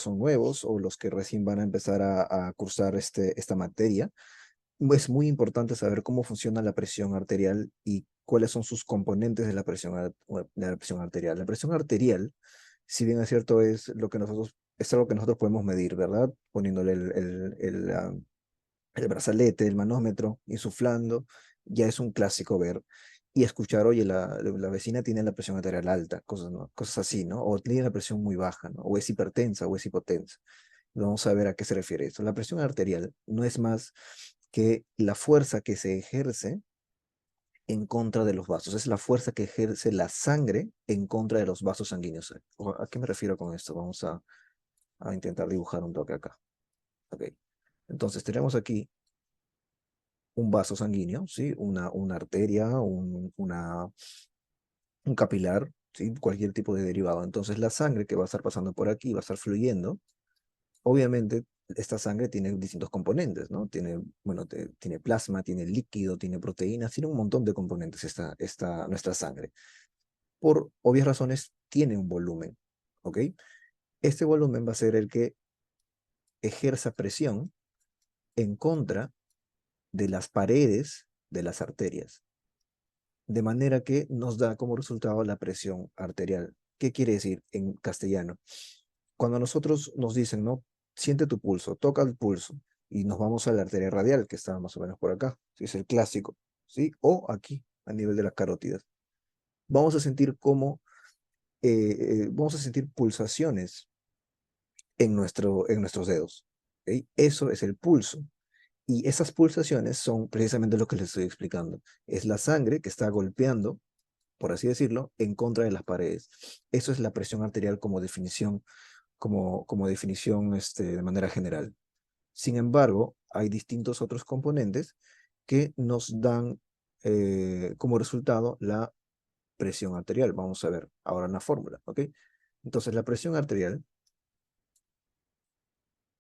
son nuevos o los que recién van a empezar a cursar esta materia, es muy importante saber cómo funciona la presión arterial y cuáles son sus componentes de la de la presión arterial. La presión arterial, si bien es cierto, es algo que nosotros podemos medir, ¿verdad? Poniéndole el brazalete, el manómetro, insuflando, ya es un clásico ver y escuchar, oye, la vecina tiene la presión arterial alta, cosas, ¿no? Cosas así, ¿no? O tiene la presión muy baja, ¿no? O es hipertensa o es hipotensa. Vamos a ver a qué se refiere esto. La presión arterial no es más que la fuerza que se ejerce en contra de los vasos. Es la fuerza que ejerce la sangre en contra de los vasos sanguíneos. ¿A qué me refiero con esto? Vamos a intentar dibujar un toque acá. Ok. Entonces tenemos aquí un vaso sanguíneo, ¿sí? Una arteria, un capilar, ¿sí? Cualquier tipo de derivado. Entonces la sangre que va a estar pasando por aquí va a estar fluyendo. Obviamente, esta sangre tiene distintos componentes, ¿no? Tiene, bueno, tiene plasma, tiene líquido, tiene proteínas, tiene un montón de componentes nuestra sangre. Por obvias razones, tiene un volumen, ¿ok? Este volumen va a ser el que ejerza presión en contra de las paredes de las arterias, de manera que nos da como resultado la presión arterial. ¿Qué quiere decir en castellano? Cuando nosotros nos dicen, ¿no? Siente tu pulso, toca el pulso y nos vamos a la arteria radial, que está más o menos por acá, ¿sí? Es el clásico, ¿sí? O aquí, a nivel de las carótidas. Vamos a sentir vamos a sentir pulsaciones en nuestros dedos, ¿ok? Eso es el pulso. Y esas pulsaciones son precisamente lo que les estoy explicando. Es la sangre que está golpeando, por así decirlo, en contra de las paredes. Eso es la presión arterial como definición, como definición de manera general. Sin embargo, hay distintos otros componentes que nos dan como resultado la presión arterial. Vamos a ver ahora una fórmula, ¿ok? Entonces, la presión arterial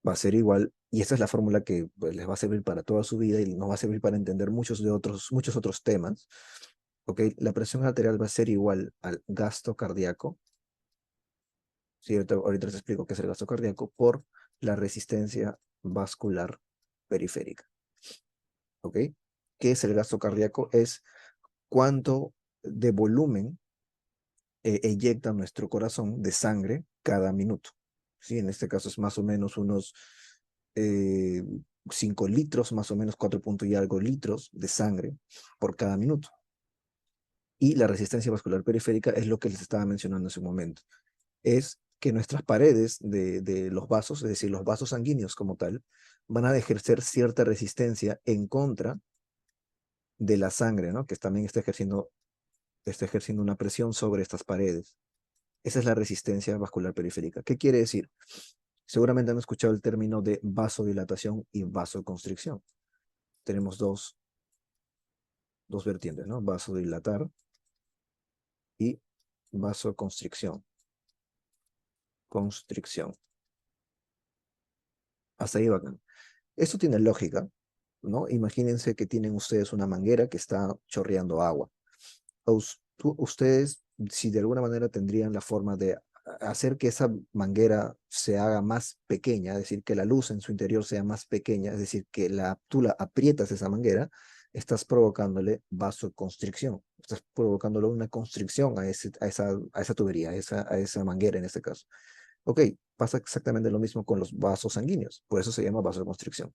va a ser igual, y esta es la fórmula que pues, les va a servir para toda su vida y nos va a servir para entender muchos otros temas, ¿ok? La presión arterial va a ser igual al gasto cardíaco, ¿sí? Ahorita les explico qué es el gasto cardíaco, por la resistencia vascular periférica, ¿ok? ¿Qué es el gasto cardíaco? Es cuánto de volumen eyecta nuestro corazón de sangre cada minuto. ¿Sí? En este caso es más o menos unos eh, 5 litros, más o menos 4 puntos y algo litros de sangre por cada minuto. Y la resistencia vascular periférica es lo que les estaba mencionando hace un momento. Es que nuestras paredes de los vasos, es decir, los vasos sanguíneos como tal, van a ejercer cierta resistencia en contra de la sangre, ¿no? Que también está ejerciendo una presión sobre estas paredes. Esa es la resistencia vascular periférica. ¿Qué quiere decir? Seguramente han escuchado el término de vasodilatación y vasoconstricción. Tenemos dos vertientes, ¿no? Vasodilatar y vasoconstricción. Constricción. Hasta ahí bacán. Esto tiene lógica, ¿no? Imagínense que tienen ustedes una manguera que está chorreando agua. Ustedes, si de alguna manera tendrían la forma de hacer que esa manguera se haga más pequeña, es decir, que la luz en su interior sea más pequeña, es decir, que tú la aprietas esa manguera, estás provocándole vasoconstricción, estás provocándole una constricción a esa tubería, a esa manguera en este caso. Ok, pasa exactamente lo mismo con los vasos sanguíneos, por eso se llama vasoconstricción.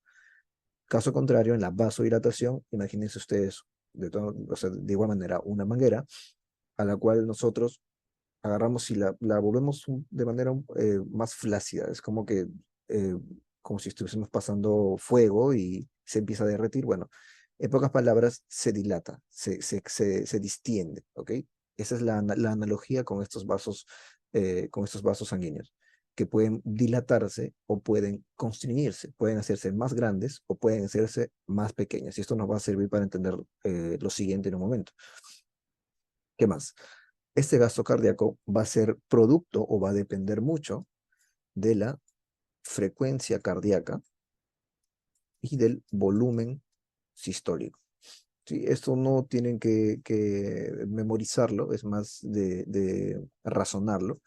Caso contrario, en la vasodilatación, imagínense ustedes o sea, de igual manera una manguera a la cual nosotros agarramos y la volvemos de manera más flácida. Es como que, eh, como si estuviésemos pasando fuego y se empieza a derretir. Bueno, en pocas palabras, se dilata, se distiende, ¿ok? Esa es la analogía con estos vasos sanguíneos, que pueden dilatarse o pueden constriñirse, pueden hacerse más grandes o pueden hacerse más pequeñas. Y esto nos va a servir para entender lo siguiente en un momento. ¿Qué más? Este gasto cardíaco va a ser producto o va a depender mucho de la frecuencia cardíaca y del volumen sistólico. ¿Sí? Esto no tienen que memorizarlo, es más de razonarlo,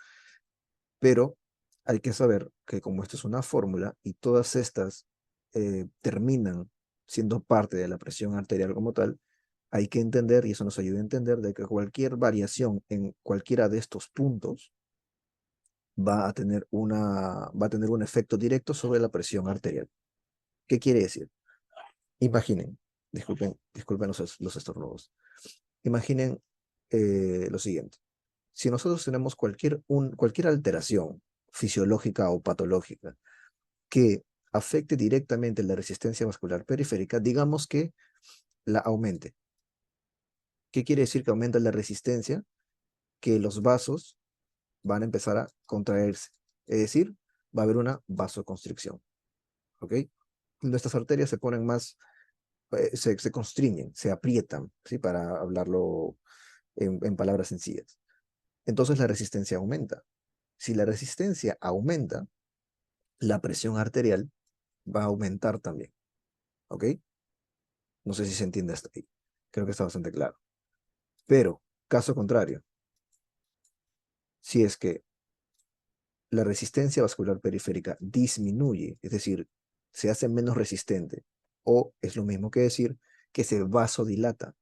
pero Hay que saber que como esto es una fórmula y todas estas terminan siendo parte de la presión arterial como tal, hay que entender, y eso nos ayuda a entender, de que cualquier variación en cualquiera de estos puntos va a tener un efecto directo sobre la presión arterial. ¿Qué quiere decir? Imaginen, disculpen los estornudos. Imaginen lo siguiente. Si nosotros tenemos cualquier alteración fisiológica o patológica que afecte directamente la resistencia vascular periférica, digamos que la aumente. ¿Qué quiere decir que aumenta la resistencia? Que los vasos van a empezar a contraerse. Es decir, va a haber una vasoconstricción. ¿Ok? Nuestras arterias se ponen más, se constriñen, se aprietan, ¿sí? Para hablarlo en palabras sencillas. Entonces la resistencia aumenta. Si la resistencia aumenta, la presión arterial va a aumentar también. ¿Ok? No sé si se entiende hasta ahí. Creo que está bastante claro. Pero, caso contrario, si es que la resistencia vascular periférica disminuye, es decir, se hace menos resistente, o es lo mismo que decir que se vasodilata,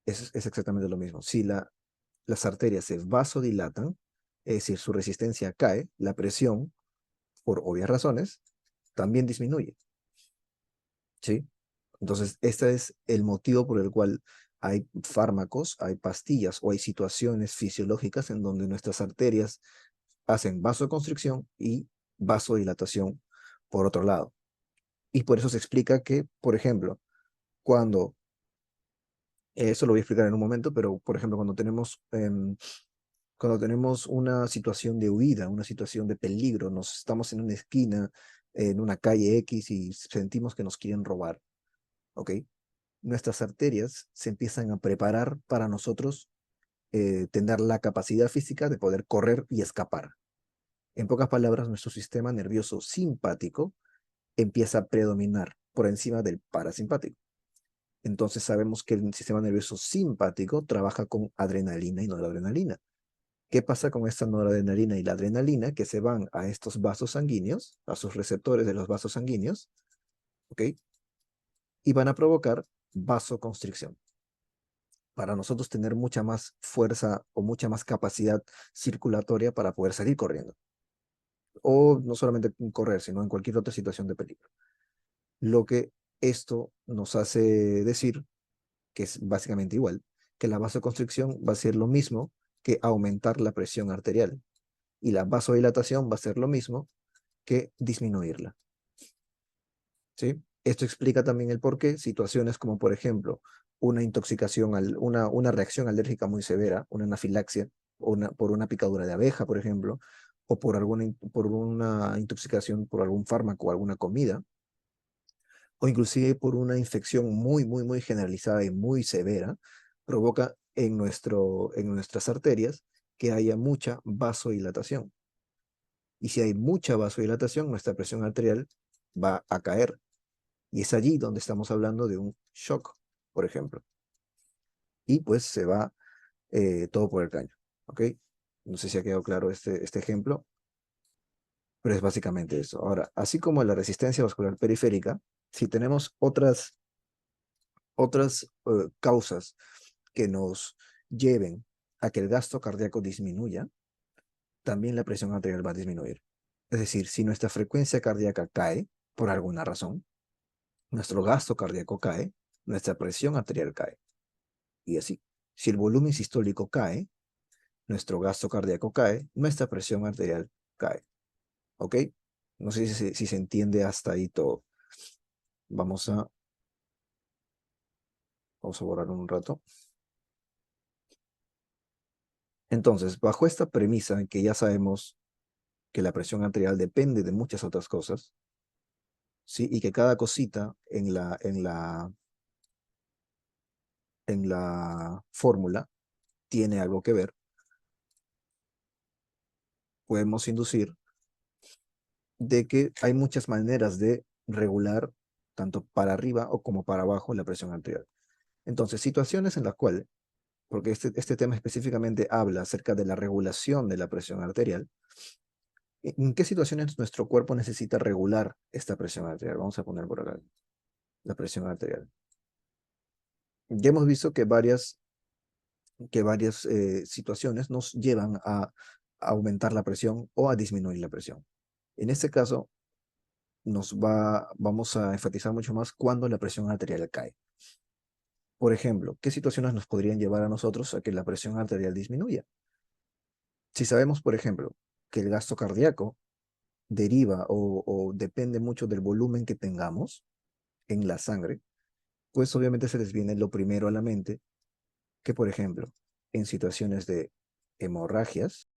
es exactamente lo mismo. Si las arterias se vasodilatan, es decir, su resistencia cae, la presión, por obvias razones, también disminuye. ¿Sí? Entonces, este es el motivo por el cual hay fármacos, hay pastillas o hay situaciones fisiológicas en donde nuestras arterias hacen vasoconstricción y vasodilatación por otro lado. Y por eso se explica que, por ejemplo, cuando, eso lo voy a explicar en un momento, pero por ejemplo, cuando tenemos una situación de huida, una situación de peligro, nos estamos en una esquina, en una calle X y sentimos que nos quieren robar, ¿ok? Nuestras arterias se empiezan a preparar para nosotros tener la capacidad física de poder correr y escapar. En pocas palabras, nuestro sistema nervioso simpático empieza a predominar por encima del parasimpático. Entonces sabemos que el sistema nervioso simpático trabaja con adrenalina y noradrenalina. ¿Qué pasa con esta noradrenalina y la adrenalina que se van a estos vasos sanguíneos, a sus receptores de los vasos sanguíneos, ¿ok? Y van a provocar vasoconstricción para nosotros tener mucha más fuerza o mucha más capacidad circulatoria para poder salir corriendo. O no solamente correr, sino en cualquier otra situación de peligro. Lo que esto nos hace decir, que es básicamente igual, que la vasoconstricción va a ser lo mismo que aumentar la presión arterial. Y la vasodilatación va a ser lo mismo que disminuirla. ¿Sí? Esto explica también el por qué situaciones como, por ejemplo, una intoxicación, una reacción alérgica muy severa, una anafilaxia, por una picadura de abeja, por ejemplo, o por una intoxicación por algún fármaco o alguna comida, o inclusive por una infección muy generalizada y muy severa, provoca en nuestras arterias que haya mucha vasodilatación. Y si hay mucha vasodilatación, nuestra presión arterial va a caer. Y es allí donde estamos hablando de un shock, por ejemplo. Y pues se va todo por el caño. ¿Ok? No sé si ha quedado claro este ejemplo, pero es básicamente eso. Ahora, así como la resistencia vascular periférica, si tenemos otras causas que nos lleven a que el gasto cardíaco disminuya, también la presión arterial va a disminuir. Es decir, si nuestra frecuencia cardíaca cae por alguna razón, nuestro gasto cardíaco cae, nuestra presión arterial cae. Y así. Si el volumen sistólico cae, nuestro gasto cardíaco cae, nuestra presión arterial cae. ¿Ok? No sé si se entiende hasta ahí todo. Vamos a, vamos a borrar un rato. Entonces, bajo esta premisa en que ya sabemos que la presión arterial depende de muchas otras cosas, ¿sí? Y que cada cosita en la fórmula tiene algo que ver, podemos inducir de que hay muchas maneras de regular tanto para arriba o como para abajo la presión arterial. Entonces, situaciones en las cuales, porque este tema específicamente habla acerca de la regulación de la presión arterial, ¿En qué situaciones nuestro cuerpo necesita regular esta presión arterial? Vamos a poner por acá la presión arterial. Ya hemos visto que varias situaciones nos llevan a aumentar la presión o a disminuir la presión. En este caso, vamos a enfatizar mucho más cuando la presión arterial cae. Por ejemplo, ¿qué situaciones nos podrían llevar a nosotros a que la presión arterial disminuya? Si sabemos, por ejemplo, que el gasto cardíaco deriva o depende mucho del volumen que tengamos en la sangre, pues obviamente se les viene lo primero a la mente, que por ejemplo, en situaciones de hemorragias,